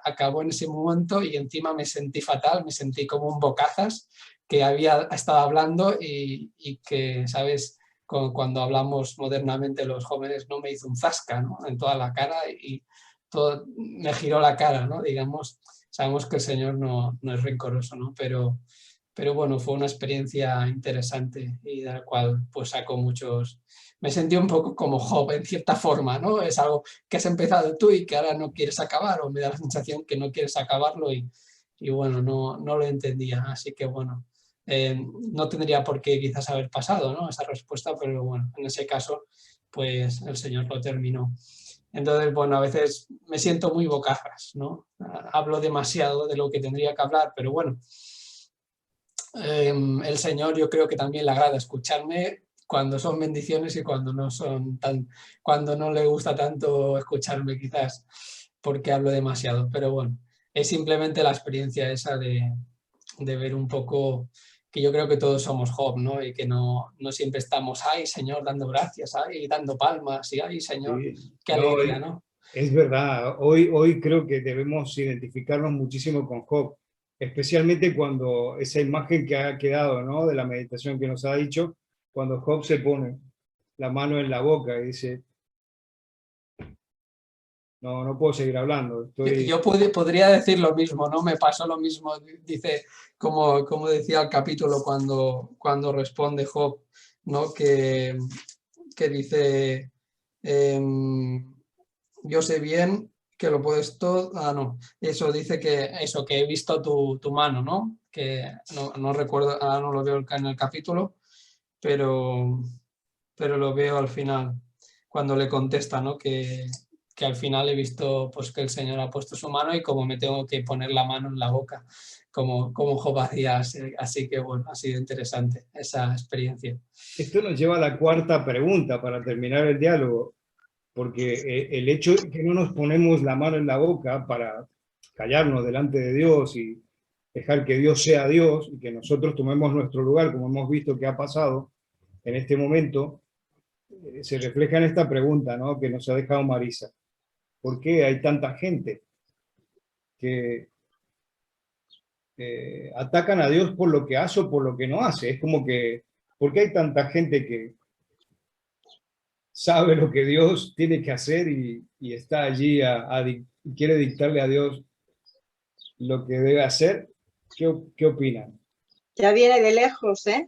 acabó en ese momento y encima me sentí fatal, me sentí como un bocazas que había estado hablando y que, ¿sabes? Cuando hablamos modernamente los jóvenes, no me hizo un zasca, ¿no? En toda la cara y todo, me giró la cara, ¿no? Digamos, sabemos que el Señor no es rencoroso, ¿no? Pero bueno, fue una experiencia interesante y de la cual pues saco muchos... Me sentí un poco como Job en cierta forma, ¿no? Es algo que has empezado tú y que ahora no quieres acabar, o me da la sensación que no quieres acabarlo y bueno, no lo entendía. Así que bueno, no tendría por qué quizás haber pasado, ¿no? Esa respuesta, pero bueno, en ese caso pues el Señor lo terminó. Entonces, bueno, a veces me siento muy bocazas, ¿no? Hablo demasiado de lo que tendría que hablar, pero bueno, el Señor yo creo que también le agrada escucharme cuando son bendiciones y cuando no son cuando no le gusta tanto escucharme quizás porque hablo demasiado, pero bueno, es simplemente la experiencia esa de ver un poco que yo creo que todos somos Job, ¿no? Y que no siempre estamos, ay Señor, dando gracias, ay, dando palmas, y ay Señor, Sí. qué No, alegría, ¿no? es verdad, hoy creo que debemos identificarnos muchísimo con Job, especialmente cuando esa imagen que ha quedado, ¿no? De la meditación que nos ha dicho, cuando Job se pone la mano en la boca y dice, no puedo seguir hablando. Yo podría decir lo mismo, ¿no? Me pasó lo mismo, dice, como decía el capítulo cuando responde Job, ¿no? Que dice, yo sé bien que lo puedes todo, no, eso dice que he visto tu mano, ¿no? Que no recuerdo, no lo veo en el capítulo, pero lo veo al final, cuando le contesta, ¿no? Que al final he visto pues, que el Señor ha puesto su mano y como me tengo que poner la mano en la boca, como Job hacía. Así que bueno, ha sido interesante esa experiencia. Esto nos lleva a la cuarta pregunta para terminar el diálogo, porque el hecho de que no nos ponemos la mano en la boca para callarnos delante de Dios y dejar que Dios sea Dios y que nosotros tomemos nuestro lugar, como hemos visto que ha pasado en este momento, se refleja en esta pregunta, ¿no? Que nos ha dejado Marisa. ¿Por qué hay tanta gente que atacan a Dios por lo que hace o por lo que no hace? Es como que, ¿por qué hay tanta gente que sabe lo que Dios tiene que hacer y está allí y quiere dictarle a Dios lo que debe hacer? ¿Qué opinan? Ya viene de lejos, ¿eh?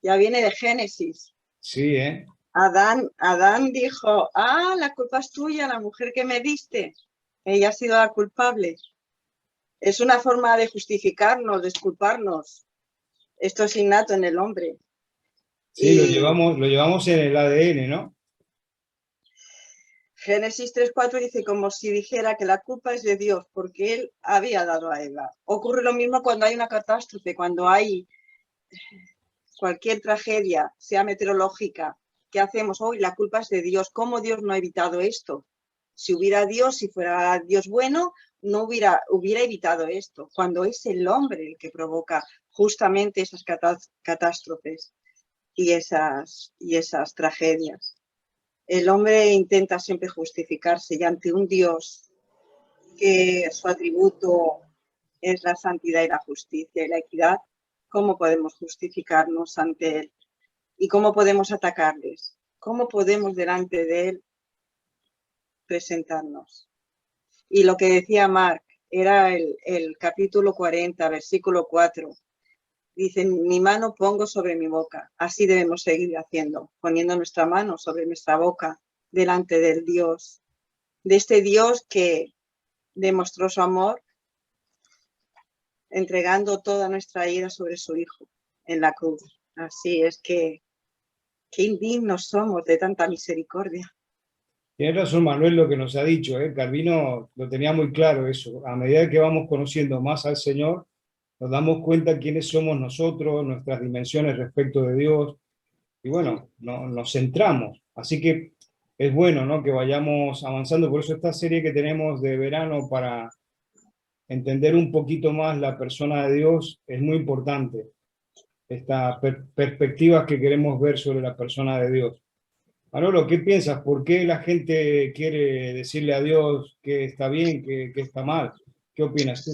Ya viene de Génesis. Sí, ¿eh? Adán dijo, la culpa es tuya, la mujer que me diste. Ella ha sido la culpable. Es una forma de justificarnos, de disculparnos. Esto es innato en el hombre. Sí, lo llevamos en el ADN, ¿no? Génesis 3:4 dice como si dijera que la culpa es de Dios porque Él había dado a Eva. Ocurre lo mismo cuando hay una catástrofe, cuando hay cualquier tragedia, sea meteorológica. ¿Qué hacemos hoy? La culpa es de Dios. ¿Cómo Dios no ha evitado esto? Si hubiera Dios, si fuera Dios bueno, no hubiera evitado esto, cuando es el hombre el que provoca justamente esas catástrofes y esas tragedias. El hombre intenta siempre justificarse y ante un Dios que su atributo es la santidad y la justicia y la equidad, ¿cómo podemos justificarnos ante él? ¿Y cómo podemos atacarles? ¿Cómo podemos delante de él presentarnos? Y lo que decía Marc era el capítulo 40, versículo 4. Dice, mi mano pongo sobre mi boca. Así debemos seguir haciendo, poniendo nuestra mano sobre nuestra boca delante del Dios, de este Dios que demostró su amor entregando toda nuestra ira sobre su Hijo en la cruz. Así es que qué indignos somos de tanta misericordia. Tiene razón Manuel lo que nos ha dicho, Calvino lo tenía muy claro eso. A medida que vamos conociendo más al Señor, nos damos cuenta quiénes somos nosotros, nuestras dimensiones respecto de Dios, y bueno, nos centramos. Así que es bueno, ¿no?, que vayamos avanzando. Por eso esta serie que tenemos de verano para entender un poquito más la persona de Dios es muy importante. Estas perspectivas que queremos ver sobre la persona de Dios. Manolo, ¿qué piensas? ¿Por qué la gente quiere decirle a Dios que está bien, que está mal? ¿Qué opinas tú?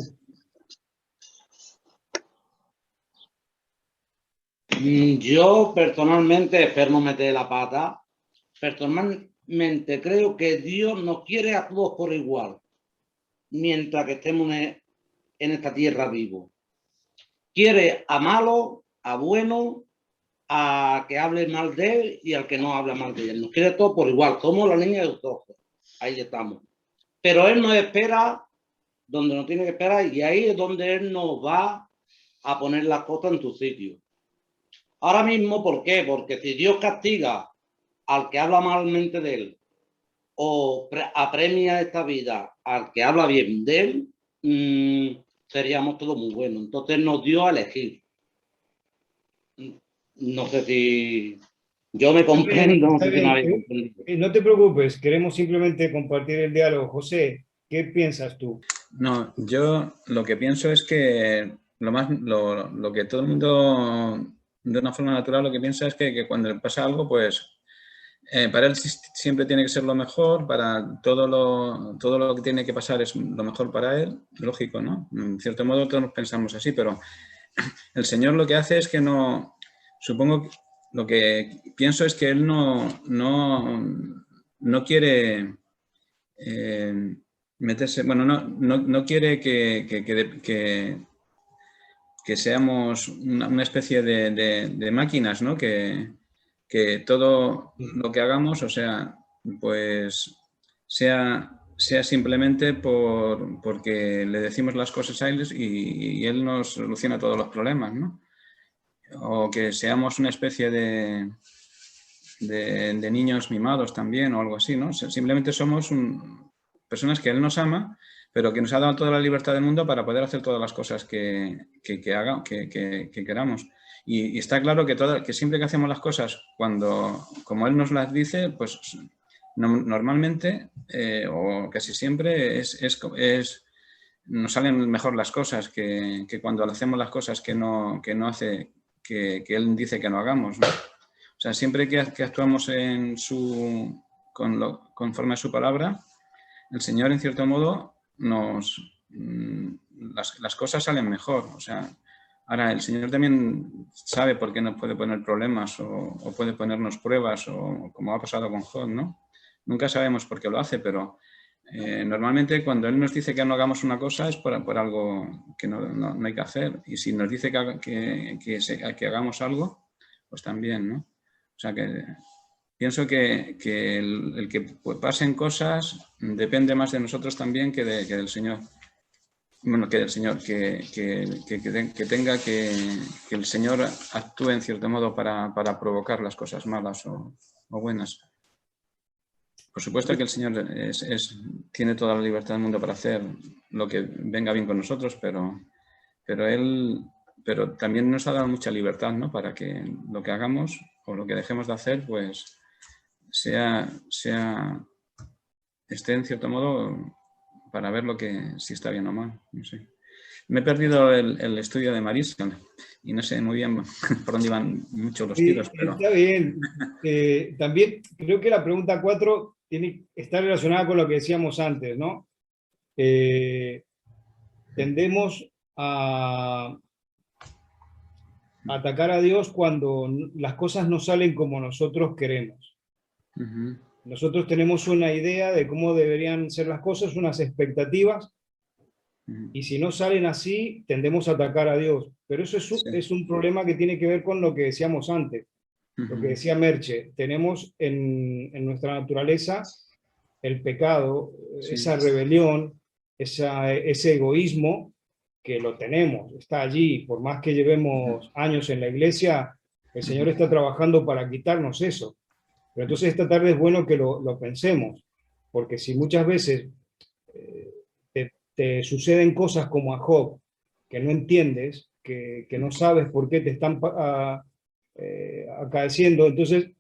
Yo personalmente, espero no meter la pata, personalmente creo que Dios nos quiere a todos por igual, mientras que estemos en esta tierra vivos. Quiere a malo, a bueno, a que hable mal de él y al que no habla mal de él. Nos quiere todos por igual, somos la niña de los ojos, ahí estamos. Pero él nos espera donde nos tiene que esperar y ahí es donde él nos va a poner las cosas en su sitio. Ahora mismo, ¿por qué? Porque si Dios castiga al que habla malmente de él o apremia esta vida al que habla bien de él, seríamos todos muy buenos. Entonces nos dio a elegir. No sé si yo me comprendo, no sé si me habéis comprendido. No te preocupes, queremos simplemente compartir el diálogo. José, ¿qué piensas tú? No, yo lo que pienso es que lo que todo el mundo de una forma natural lo que piensa es que cuando le pasa algo, pues para él siempre tiene que ser lo mejor, para todo lo que tiene que pasar es lo mejor para él, lógico, ¿no? En cierto modo todos pensamos así, pero el Señor lo que hace es que no, supongo que lo que pienso es que él no quiere meterse, bueno, no quiere que seamos una especie de máquinas, ¿no? Que todo lo que hagamos, o sea, pues sea simplemente porque le decimos las cosas a él y él nos soluciona todos los problemas, ¿no? O que seamos una especie de niños mimados también o algo así, ¿no? Simplemente somos personas que él nos ama, pero que nos ha dado toda la libertad del mundo para poder hacer todas las cosas que queramos. Y está claro que siempre que hacemos las cosas, como él nos las dice, pues normalmente o casi siempre nos salen mejor las cosas que cuando hacemos las cosas que no hace, que él dice que no hagamos, ¿no? O sea, siempre que actuamos conforme a su palabra, el Señor, en cierto modo, las cosas salen mejor. O sea, ahora el Señor también sabe por qué nos puede poner problemas o puede ponernos pruebas, o como ha pasado con Job, ¿no? Nunca sabemos por qué lo hace, pero normalmente cuando Él nos dice que no hagamos una cosa es por algo que no hay que hacer. Y si nos dice que hagamos algo, pues también, ¿no? O sea que pienso que el que pasen cosas depende más de nosotros también que del Señor. Bueno, que del Señor, que el Señor actúe en cierto modo para provocar las cosas malas o buenas. Por supuesto que el Señor tiene toda la libertad del mundo para hacer lo que venga bien con nosotros, pero también nos ha dado mucha libertad, ¿no? Para que lo que hagamos o lo que dejemos de hacer, pues esté en cierto modo para ver si está bien o mal. No sé. Me he perdido el estudio de Marisa y no sé muy bien por dónde iban mucho los tiros. Pero... Está bien. También creo que la pregunta 4 está relacionada con lo que decíamos antes, ¿no? Tendemos a atacar a Dios cuando las cosas no salen como nosotros queremos. Uh-huh. Nosotros tenemos una idea de cómo deberían ser las cosas, unas expectativas, y si no salen así, tendemos a atacar a Dios. Pero eso es un problema que tiene que ver con lo que decíamos antes, lo que decía Merche. Tenemos en nuestra naturaleza el pecado, esa rebelión, ese egoísmo, que lo tenemos, está allí. Por más que llevemos años en la iglesia, el Señor está trabajando para quitarnos eso. Pero entonces esta tarde es bueno que lo pensemos, porque si muchas veces te suceden cosas como a Job, que no entiendes, que no sabes por qué te están acaeciendo, entonces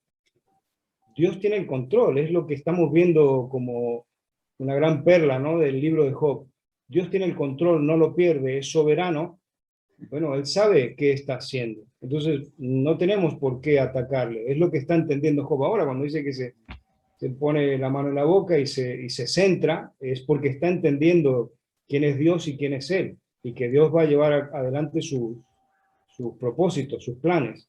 Dios tiene el control, es lo que estamos viendo como una gran perla, ¿no?, del libro de Job. Dios tiene el control, no lo pierde, es soberano. Bueno, Él sabe qué está haciendo. Entonces, no tenemos por qué atacarle. Es lo que está entendiendo Job ahora, cuando dice que se pone la mano en la boca y se centra, es porque está entendiendo quién es Dios y quién es Él, y que Dios va a llevar adelante sus propósitos, sus planes.